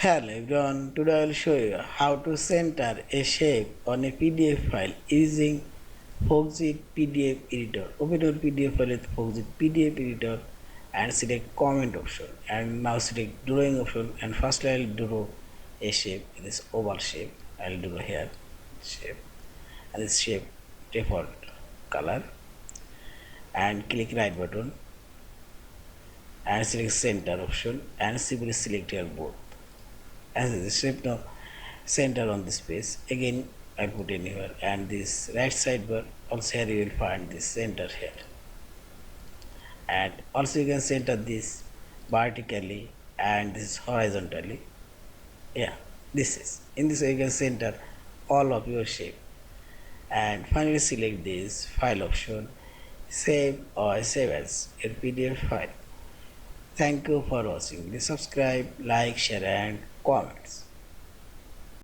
Hello everyone, today I will show you how to center a shape on a PDF file using Foxit PDF Editor. Open your PDF file with Foxit PDF Editor and select comment option, and now select drawing option, and first I will draw a shape, this oval shape. I will draw here shape, and this shape default color, and click right button and select center option, and simply select your both. As the shape now center on this page, again I put anywhere, and this right sidebar also here you will find this center here, and also you can center this vertically and this horizontally. Yeah, this is in this way you can center all of your shape, and finally select this file option, save or save as a PDF file. Thank you for watching. Please subscribe, like, share and comments.